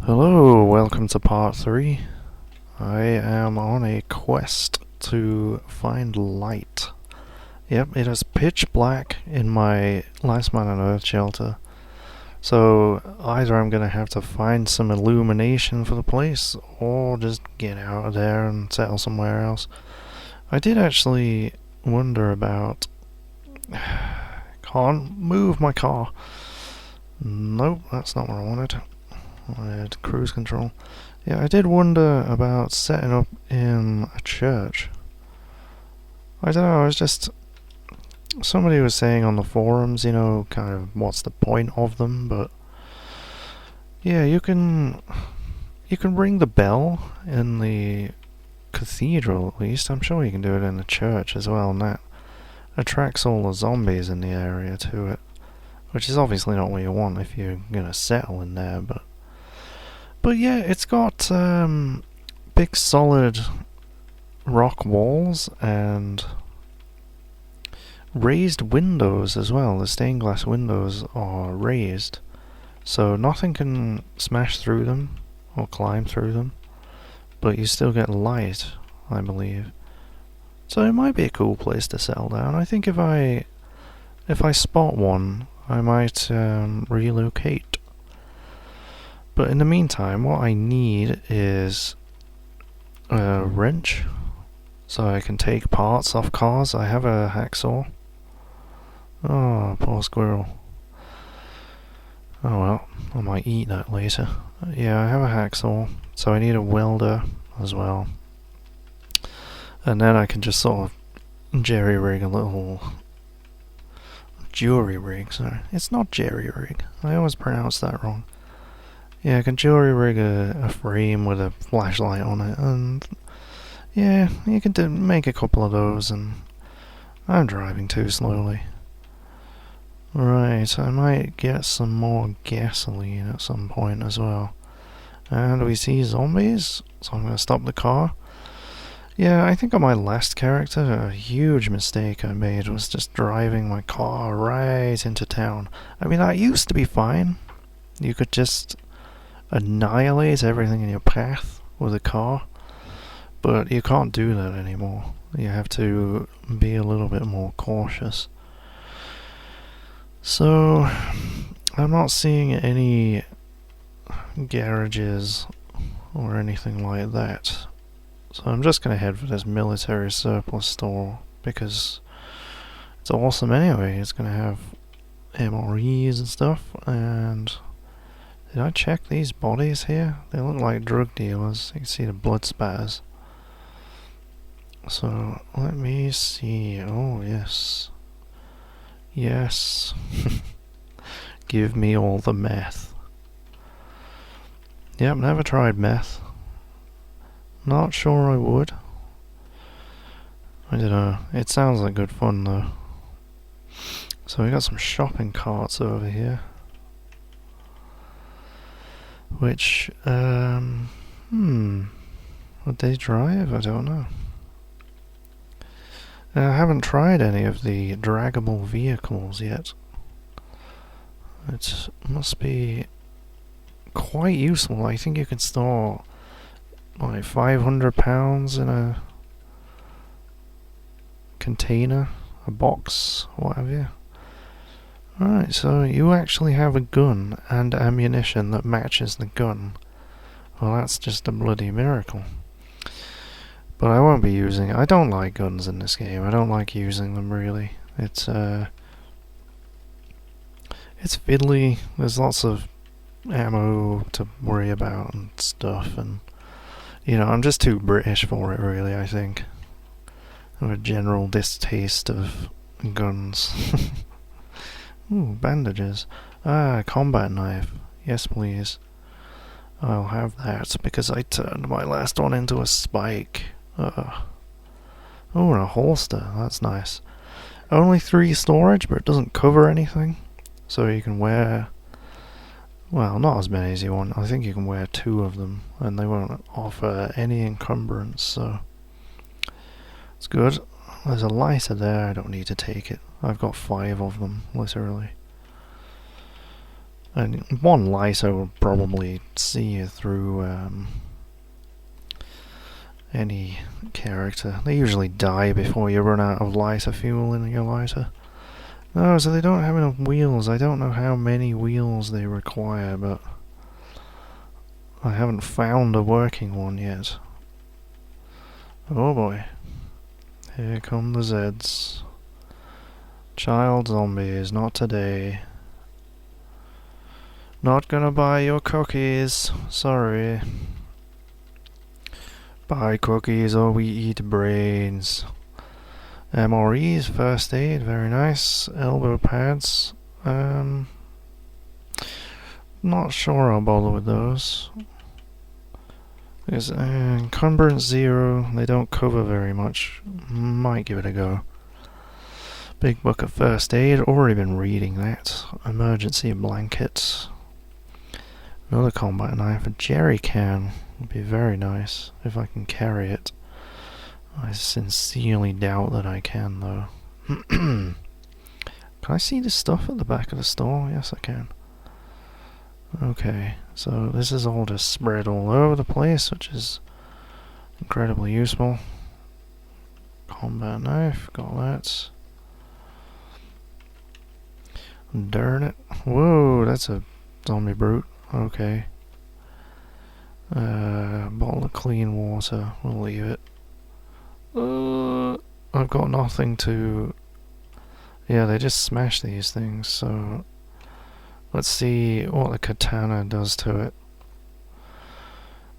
Hello, welcome to part 3. I am on a quest to find light. Yep, it is pitch black in my Last Man on Earth shelter. So either I'm going to have to find some illumination for the place, or just get out of there and settle somewhere else. I did actually wonder about... Can't move my car. Nope, that's not what I wanted. I had cruise control. Yeah, I did wonder about setting up in a church. I don't know, I was just... Somebody was saying on the forums, kind of what's the point of them, but... Yeah, you can ring the bell in the cathedral at least. I'm sure you can do it in the church as well, and that attracts all the zombies in the area to it. Which is obviously not what you want if you're gonna settle in there, But yeah, it's got big solid rock walls and raised windows as well. The stained glass windows are raised, so nothing can smash through them or climb through them, but you still get light, I believe. So it might be a cool place to settle down. I think if I spot one, I might relocate. But in the meantime, what I need is a wrench, so I can take parts off cars. I have a hacksaw. Oh, poor squirrel. Oh well, I might eat that later. Yeah, I have a hacksaw, so I need a welder as well. And then I can just sort of jerry-rig a little... Jury-rig, sorry. It's not jerry-rig. I always pronounce that wrong. Yeah, I can jury-rig a frame with a flashlight on it, and yeah, you can make a couple of those, and I'm driving too slowly. Right, I might get some more gasoline at some point as well. And we see zombies, so I'm going to stop the car. Yeah, I think on my last character, a huge mistake I made was just driving my car right into town. I mean, that used to be fine. You could just annihilate everything in your path with a car, but you can't do that anymore. You have to be a little bit more cautious. So I'm not seeing any garages or anything like that, so I'm just going to head for this military surplus store because it's awesome anyway. It's going to have MREs and stuff. And did I check these bodies here? They look like drug dealers. You can see the blood spatters. So, let me see. Oh, yes. Yes. Give me all the meth. Yep, never tried meth. Not sure I would. I don't know. It sounds like good fun, though. So we got some shopping carts over here. Which, would they drive? I don't know. I haven't tried any of the draggable vehicles yet. It must be quite useful. I think you can store like 500 pounds in a container, a box, what have you. Alright, so you actually have a gun and ammunition that matches the gun. Well, that's just a bloody miracle. But I won't be using it. I don't like guns in this game. I don't like using them, really. It's fiddly. There's lots of ammo to worry about and stuff, and I'm just too British for it, really, I think. I have a general distaste of guns. Ooh, bandages. Ah, combat knife. Yes, please. I'll have that because I turned my last one into a spike. Oh, and a holster. That's nice. Only 3 storage, but it doesn't cover anything. So you can wear... Well, not as many as you want. I think you can wear 2 of them, and they won't offer any encumbrance, so... It's good. There's a lighter there. I don't need to take it. I've got 5 of them, literally. And one lighter will probably see you through any character. They usually die before you run out of lighter fuel in your lighter. No, so they don't have enough wheels. I don't know how many wheels they require, but I haven't found a working one yet. Oh boy. Here come the Zeds. Child zombies, not today. Not gonna buy your cookies. Sorry. Buy cookies or we eat brains. MREs, first aid, very nice. Elbow pads. Not sure I'll bother with those. Because encumbrance 0, they don't cover very much. Might give it a go. Big book of first aid, already been reading that. Emergency blanket. Another combat knife, a jerry can would be very nice if I can carry it. I sincerely doubt that I can though. Can I see the stuff at the back of the store? Yes I can. Okay, so this is all just spread all over the place, which is incredibly useful. Combat knife, got that. Darn it. Whoa, that's a zombie brute. Okay. Bottle of clean water, we'll leave it. I've got nothing to... Yeah, they just smash these things, so... Let's see what the katana does to it.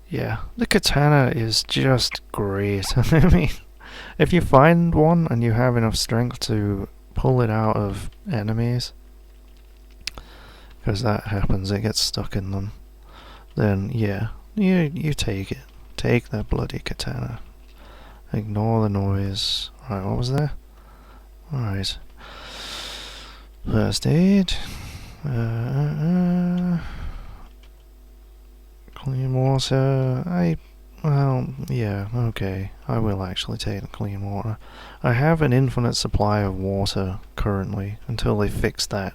Yeah, the katana is just great. I mean, if you find one and you have enough strength to pull it out of enemies, because that happens, it gets stuck in them, then yeah, you take it. Take that bloody katana. Ignore the noise. Right, what was there? Alright. First aid. Clean water. Well, yeah, okay. I will actually take the clean water. I have an infinite supply of water currently, until they fix that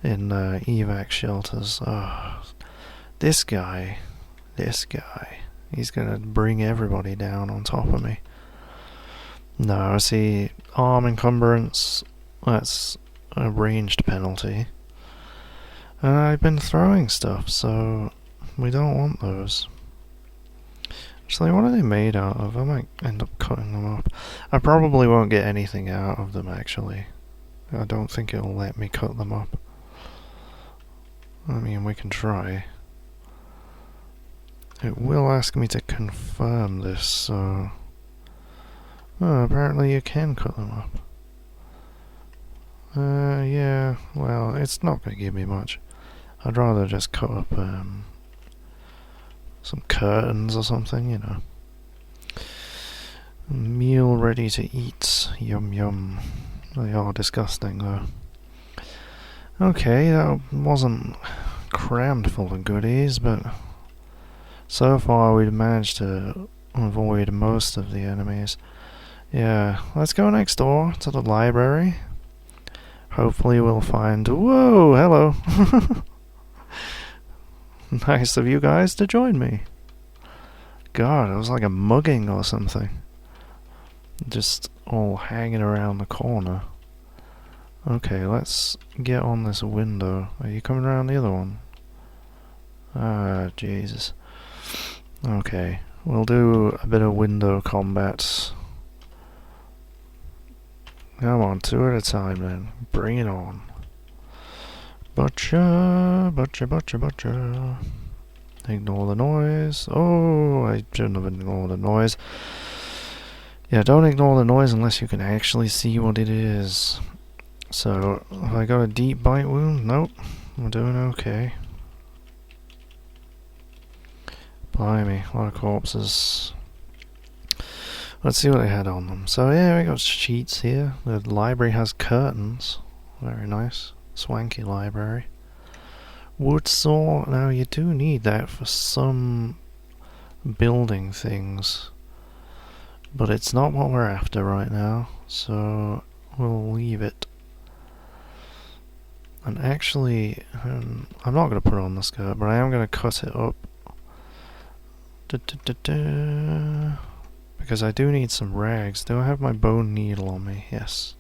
in evac shelters. Oh, this guy, he's gonna bring everybody down on top of me. No, see, arm encumbrance, that's a ranged penalty. And I've been throwing stuff, so we don't want those. Actually, what are they made out of? I might end up cutting them up. I probably won't get anything out of them, actually. I don't think it'll let me cut them up. I mean, we can try. It will ask me to confirm this, so... Oh, apparently you can cut them up. Yeah, well, it's not going to give me much. I'd rather just cut up some curtains or something, you know. Meal ready to eat. Yum yum. They are disgusting though. Okay, that wasn't crammed full of goodies, but so far we've managed to avoid most of the enemies. Yeah, let's go next door to the library. Hopefully we'll find... Whoa, hello! Nice of you guys to join me. God, it was like a mugging or something. Just all hanging around the corner. Okay, let's get on this window. Are you coming around the other one? Ah, Jesus. Okay, we'll do a bit of window combat. Come on, 2 at a time then. Bring it on. Butcher, butcher, butcher, butcher. Ignore the noise. Oh, I shouldn't have ignored the noise. Yeah, don't ignore the noise unless you can actually see what it is. So, have I got a deep bite wound? Nope. We're doing okay. Blimey, a lot of corpses. Let's see what they had on them. So yeah, we got sheets here. The library has curtains. Very nice. Swanky library. Wood saw. Now you do need that for some building things. But it's not what we're after right now. So we'll leave it. And actually, I'm not going to put on the skirt, but I am going to cut it up. Because I do need some rags. Do I have my bone needle on me? Yes.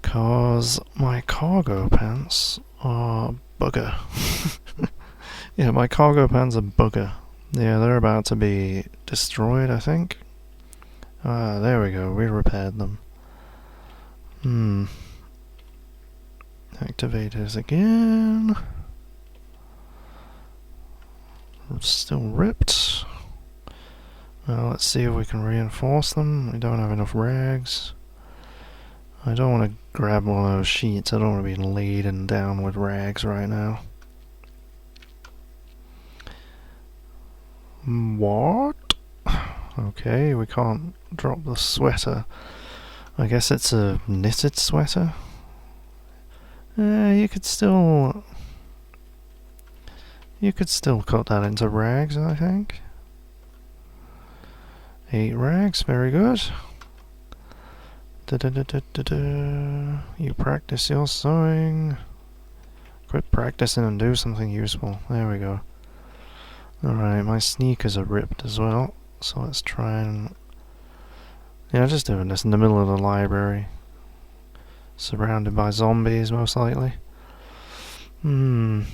Cause my cargo pants are bugger. Yeah, my cargo pants are bugger. Yeah, they're about to be destroyed, I think. Ah, there we go. We repaired them. Activators again. Still ripped. Well, let's see if we can reinforce them. We don't have enough rags. I don't want to grab one of those sheets. I don't want to be laden down with rags right now. What? Okay, we can't drop the sweater. I guess it's a knitted sweater. You could still cut that into rags, I think. 8 rags, very good. You practice your sewing. Quit practicing and do something useful. There we go. Alright, my sneakers are ripped as well. So let's try and... Yeah, just doing this in the middle of the library. Surrounded by zombies, most likely. Can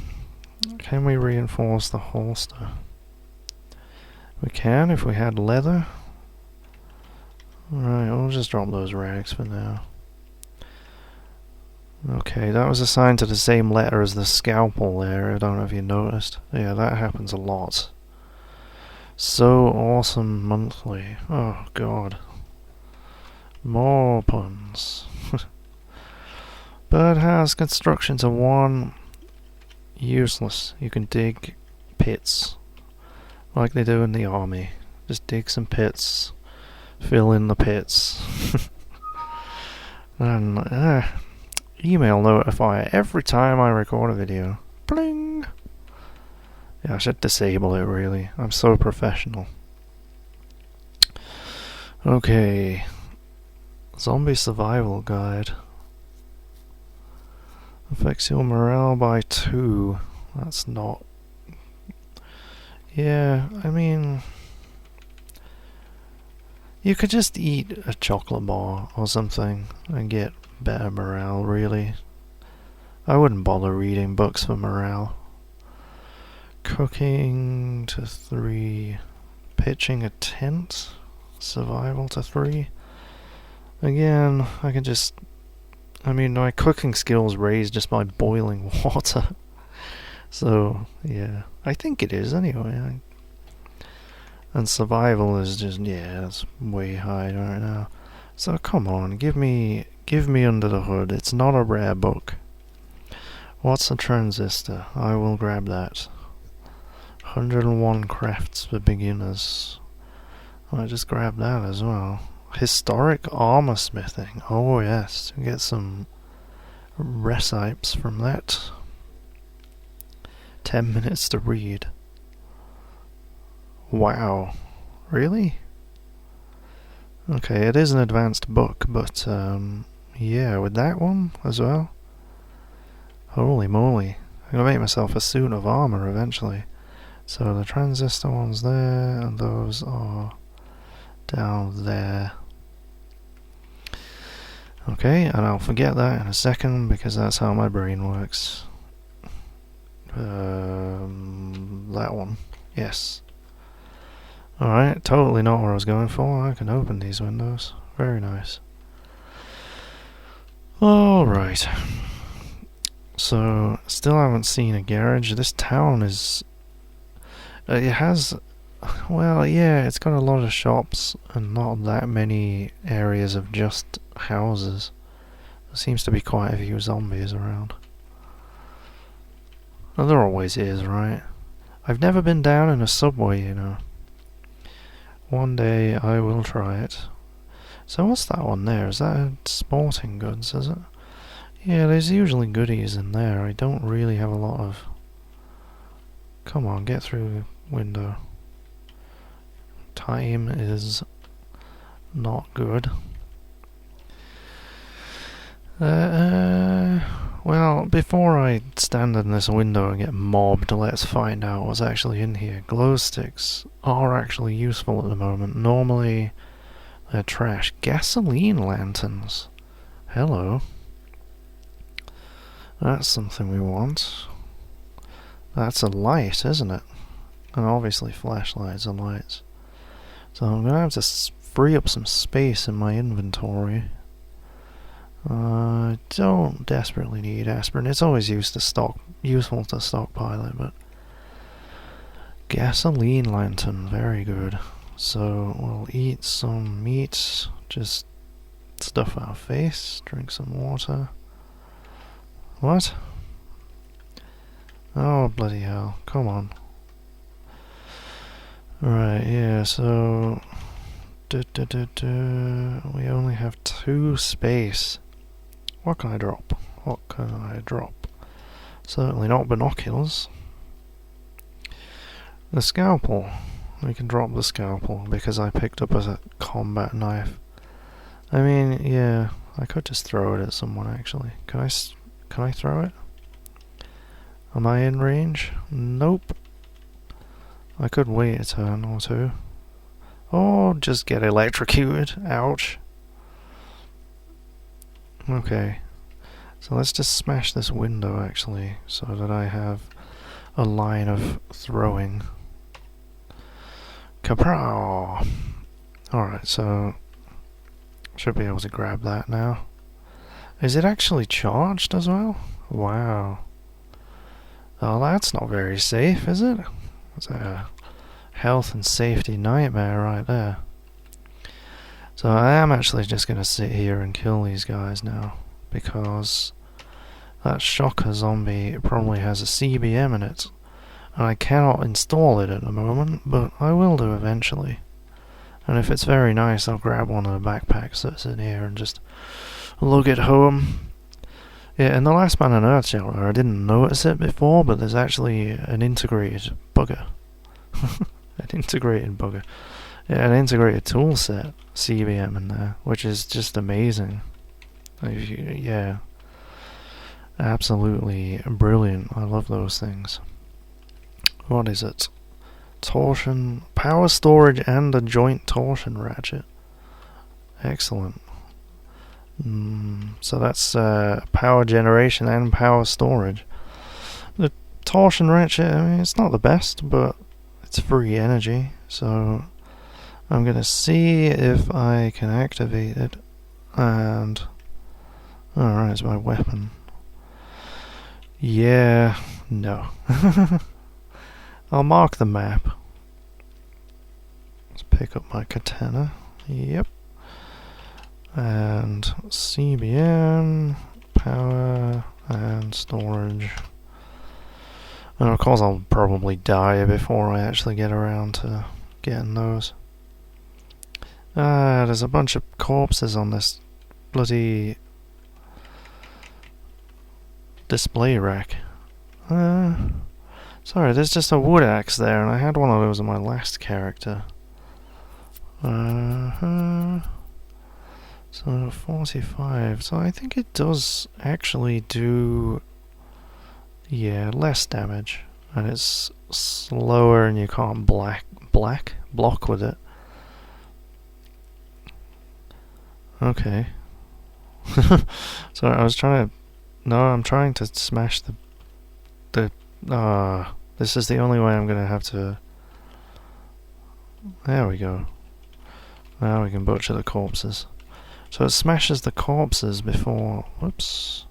we reinforce the holster? We can if we had leather. Alright, we'll just drop those rags for now. Okay, that was assigned to the same letter as the scalpel there. I don't know if you noticed. Yeah, that happens a lot. So awesome monthly. Oh god. More puns. Birdhouse construction to 1. Useless. You can dig pits. Like they do in the army. Just dig some pits. Fill in the pits. And email notifier every time I record a video. Bling! Yeah, I should disable it really. I'm so professional. Okay. Zombie survival guide. Affects your morale by 2. That's not... Yeah, I mean... You could just eat a chocolate bar or something and get better morale, really. I wouldn't bother reading books for morale. Cooking to 3. Pitching a tent. Survival to 3. Again, I can just... I mean, my cooking skills raised just by boiling water. So, yeah. I think it is, anyway. And survival is just, yeah, that's way high right now. So, come on, give me Under the Hood. It's not a rare book. What's a transistor? I will grab that. 101 crafts for beginners. I'll just grab that as well. Historic armor smithing. Oh yes, get some recipes from that. 10 minutes to read. Wow. Really? Okay, it is an advanced book, but yeah, with that one as well. Holy moly. I'm gonna make myself a suit of armor eventually. So the transistor one's there, and those are down there. Okay, and I'll forget that in a second because that's how my brain works. That one. Yes. Alright, totally not what I was going for. I can open these windows. Very nice. Alright. So, still haven't seen a garage. This town is... it has... well, yeah, it's got a lot of shops and not that many areas of just houses. There seems to be quite a few zombies around. Well, there always is, right? I've never been down in a subway, you know. One day I will try it. So what's that one there? Is that a sporting goods, is it? Yeah, there's usually goodies in there. I don't really have a lot of... Come on, get through the window. Time is not good. Well, before I stand in this window and get mobbed, let's find out what's actually in here. Glow sticks are actually useful at the moment. Normally, they're trash. Gasoline lanterns. Hello. That's something we want. That's a light, isn't it? And obviously flashlights are lights. So I'm going to have to free up some space in my inventory. I don't desperately need aspirin. It's always useful to stockpile it, but... Gasoline lantern, very good. So we'll eat some meat, just stuff our face, drink some water. What? Oh, bloody hell. Come on. Right, yeah, so... We only have 2 space. What can I drop? What can I drop? Certainly not binoculars. The scalpel. We can drop the scalpel because I picked up a combat knife. I mean, yeah, I could just throw it at someone actually. Can I throw it? Am I in range? Nope. I could wait a turn or two. Or just get electrocuted. Ouch. Okay. So let's just smash this window actually, so that I have a line of throwing. Kapow! Alright, so... should be able to grab that now. Is it actually charged as well? Wow. Oh, that's not very safe, is it? It's a health and safety nightmare right there. So I am actually just going to sit here and kill these guys now, because that shocker zombie probably has a CBM in it, and I cannot install it at the moment, but I will do eventually. And if it's very nice, I'll grab one of the backpacks that's in here and just lug it home. Yeah, in the last Man on Earth shelter, I didn't notice it before, but there's actually an integrated bugger. An integrated bugger. Yeah, an integrated tool set CBM in there, which is just amazing. Yeah. Absolutely brilliant. I love those things. What is it? Torsion, power storage and a joint torsion ratchet. Excellent. So that's power generation and power storage. The torsion ratchet, I mean, it's not the best, but it's free energy, so I'm gonna see if I can activate it. And alright, it's my weapon. Yeah, no. I'll mark the map. Let's pick up my katana. Yep. And CBM, power, and storage. And of course I'll probably die before I actually get around to getting those. There's a bunch of corpses on this bloody display rack. Sorry, there's just a wood axe there, and I had one of those on my last character. So 45. So I think it does actually do, yeah, less damage, and it's slower, and you can't block with it. Okay. So I was trying to. No, I'm trying to smash the. This is the only way I'm gonna have to. There we go. Now we can butcher the corpses. So it smashes the corpses before. Whoops.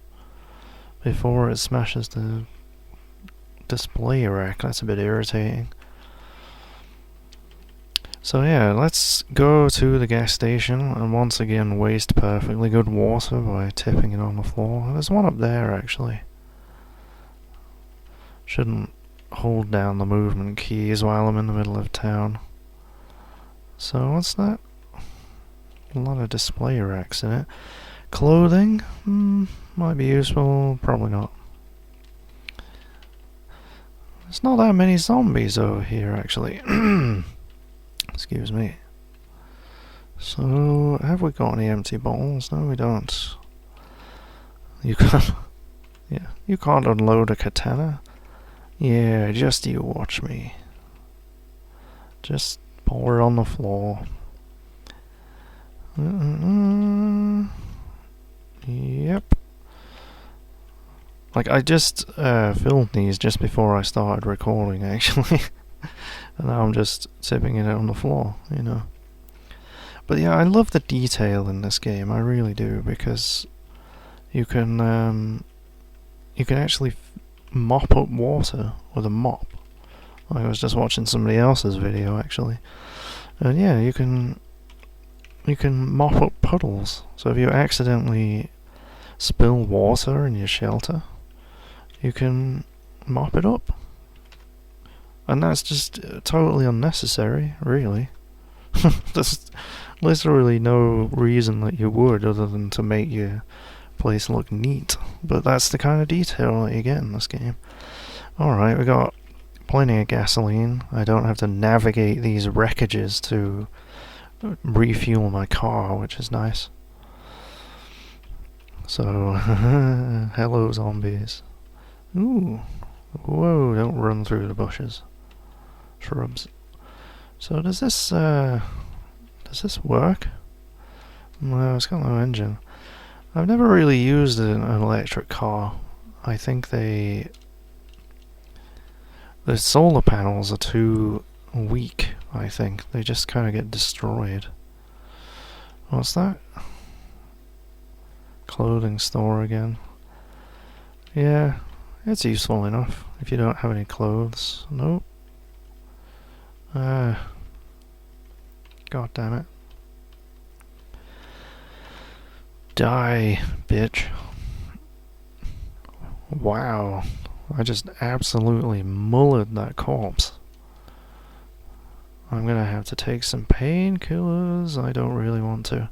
Before it smashes the display rack. That's a bit irritating. So yeah, let's go to the gas station and once again waste perfectly good water by tipping it on the floor. There's one up there actually. Shouldn't hold down the movement keys while I'm in the middle of town. So what's that? A lot of display racks in it. Clothing? Might be useful, probably not. There's not that many zombies over here actually. Excuse me. So, have we got any empty bottles? No, we don't. You can Yeah, you can't unload a katana. Yeah, just you watch me. Just pour it on the floor. Yep. Like, I just filmed these just before I started recording, actually. And now I'm just tipping it on the floor, you know. But yeah, I love the detail in this game, I really do, because you can actually mop up water with a mop. I was just watching somebody else's video, actually. And yeah, you can mop up puddles. So if you accidentally spill water in your shelter, you can mop it up. And that's just totally unnecessary, really. There's literally no reason that you would, other than to make your place look neat. But that's the kind of detail that you get in this game. Alright, we got plenty of gasoline. I don't have to navigate these wreckages to refuel my car, which is nice. So, hello zombies. Ooh, whoa, don't run through the bushes. Shrubs. So does this work? No, it's got no engine. I've never really used an electric car. I think the solar panels are too weak, I think. They just kind of get destroyed. What's that? Clothing store again. Yeah, it's useful enough if you don't have any clothes. Nope. God damn it. Die, bitch. Wow. I just absolutely mullered that corpse. I'm gonna have to take some painkillers. I don't really want to.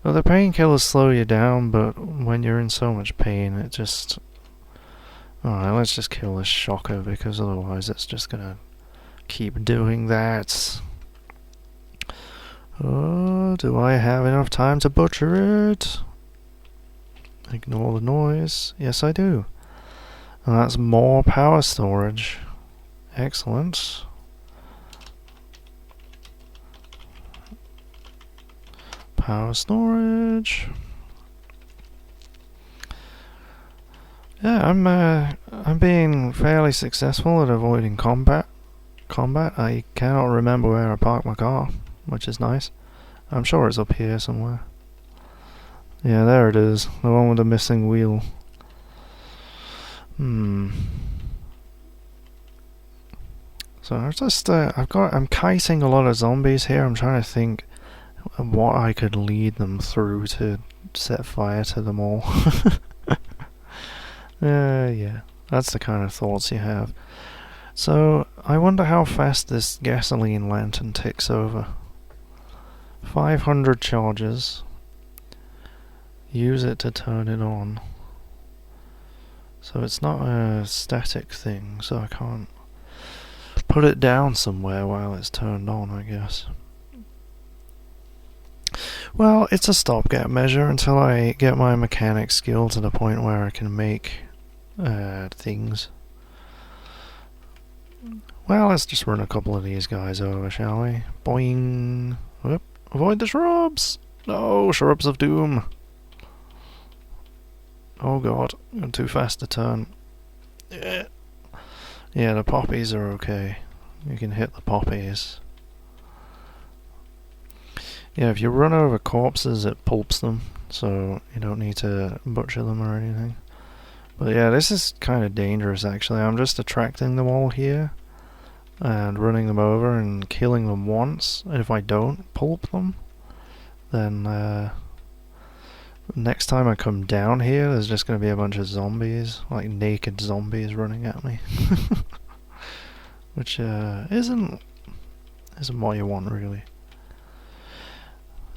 Well, the painkillers slow you down, but when you're in so much pain, it just... Alright, let's just kill this shocker, because otherwise it's just gonna keep doing that. Oh, do I have enough time to butcher it? Ignore the noise. Yes, I do. And that's more power storage. Excellent. Power storage. Yeah, I'm being fairly successful at avoiding combat. I cannot remember where I parked my car, which is nice. I'm sure it's up here somewhere. Yeah, there it is. The one with the missing wheel. So I'm kiting a lot of zombies here. I'm trying to think what I could lead them through to set fire to them all. Yeah, that's the kind of thoughts you have. So, I wonder how fast this gasoline lantern ticks over. 500 charges. Use it to turn it on. So it's not a static thing, so I can't put it down somewhere while it's turned on, I guess. Well, it's a stopgap measure until I get my mechanic skill to the point where I can make things. Well, let's just run a couple of these guys over, shall we? Boing! Whoop. Avoid the shrubs! No, shrubs of doom! Oh god, I'm too fast to turn. Yeah, the poppies are okay. You can hit the poppies. Yeah, if you run over corpses, it pulps them, so you don't need to butcher them or anything. But yeah, this is kind of dangerous actually. I'm just attracting them all here and running them over and killing them once. And if I don't pulp them, then next time I come down here, there's just going to be a bunch of zombies, like naked zombies running at me. Which isn't what you want, really.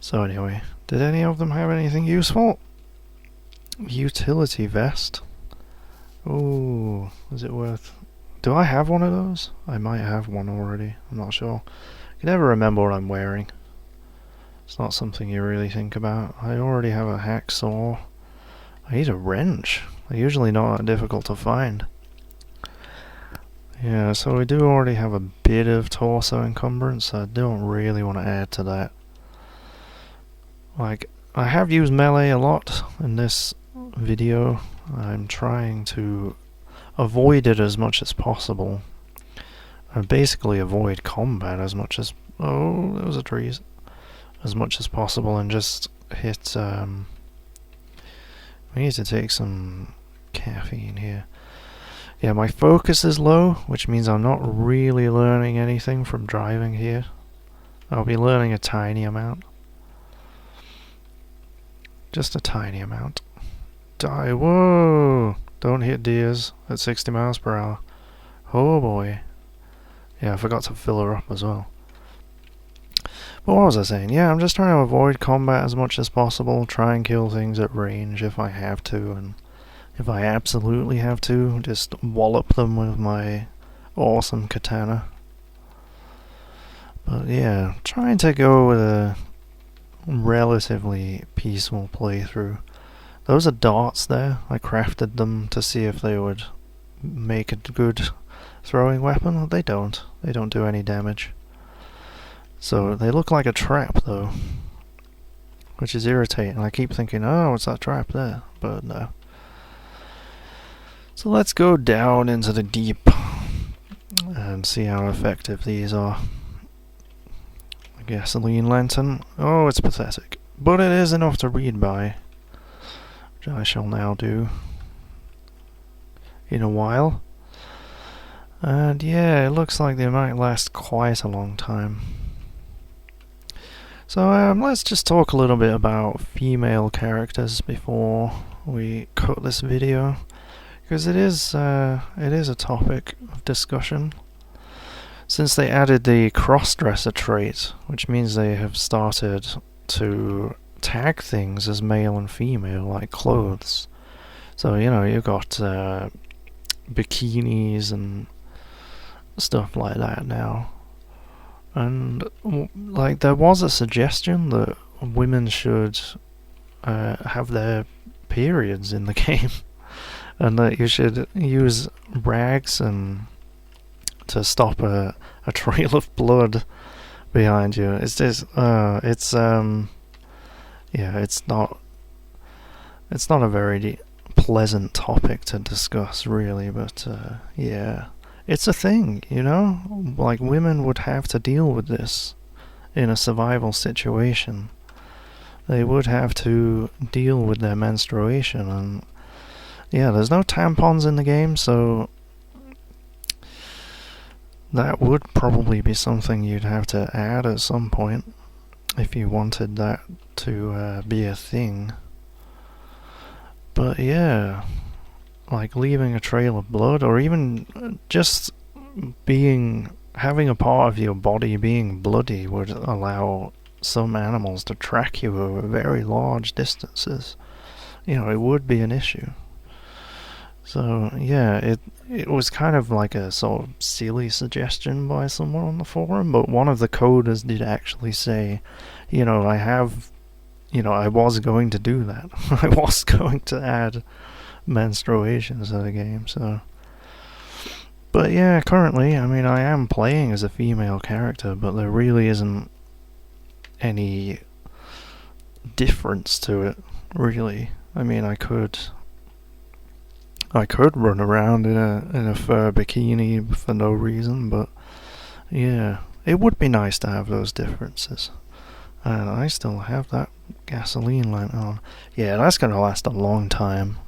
So anyway, did any of them have anything useful? Utility vest. Ooh, is it worth... Do I have one of those? I might have one already, I'm not sure. I can never remember what I'm wearing. It's not something you really think about. I already have a hacksaw. I need a wrench. They're usually not that difficult to find. Yeah, so we do already have a bit of torso encumbrance, so I don't really want to add to that. Like, I have used melee a lot in this video. I'm trying to avoid it as much as possible. And basically avoid combat as much as... Oh, there was a trees. As much as possible, and just hit... we need to take some caffeine here. Yeah, my focus is low, which means I'm not really learning anything from driving here. I'll be learning a tiny amount. Just a tiny amount. Die. Whoa! Don't hit deers at 60 miles per hour. Oh boy. Yeah, I forgot to fill her up as well. But what was I saying? Yeah, I'm just trying to avoid combat as much as possible, try and kill things at range if I have to, and if I absolutely have to, just wallop them with my awesome katana. But yeah, trying to go with a relatively peaceful playthrough. Those are darts there. I crafted them to see if they would make a good throwing weapon. They don't. They don't do any damage. So they look like a trap though, which is irritating. I keep thinking, oh, what's that trap there? But no. So let's go down into the deep and see how effective these are. A gasoline lantern. Oh, it's pathetic. But it is enough to read by, which I shall now do in a while. And yeah, it looks like they might last quite a long time. So let's just talk a little bit about female characters before we cut this video, because it is a topic of discussion. Since they added the cross-dresser trait, which means they have started to tag things as male and female, like clothes. So, you know, you've got bikinis and stuff like that now. And, like, there was a suggestion that women should have their periods in the game. And that you should use rags and to stop a trail of blood behind you. It's just, yeah, it's not a very pleasant topic to discuss, really, but, yeah. It's a thing, you know? Like, women would have to deal with this in a survival situation. They would have to deal with their menstruation, and yeah, there's no tampons in the game, so that would probably be something you'd have to add at some point if you wanted that to be a thing. But yeah, like leaving a trail of blood, or even just having a part of your body being bloody would allow some animals to track you over very large distances. You know, it would be an issue. So yeah, it was kind of like a sort of silly suggestion by someone on the forum, but one of the coders did actually say, you know, I was going to do that. I was going to add menstruations to the game, so. But yeah, currently, I mean, I am playing as a female character, but there really isn't any difference to it, really. I mean, I could run around in a fur bikini for no reason, but yeah, it would be nice to have those differences. And I still have that gasoline lantern on. Yeah, that's gonna last a long time.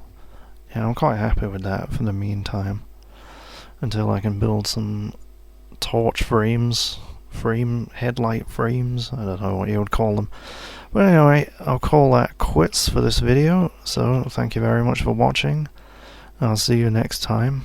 Yeah, I'm quite happy with that for the meantime, until I can build some torch headlight frames, I don't know what you would call them. But anyway, I'll call that quits for this video, so thank you very much for watching. I'll see you next time.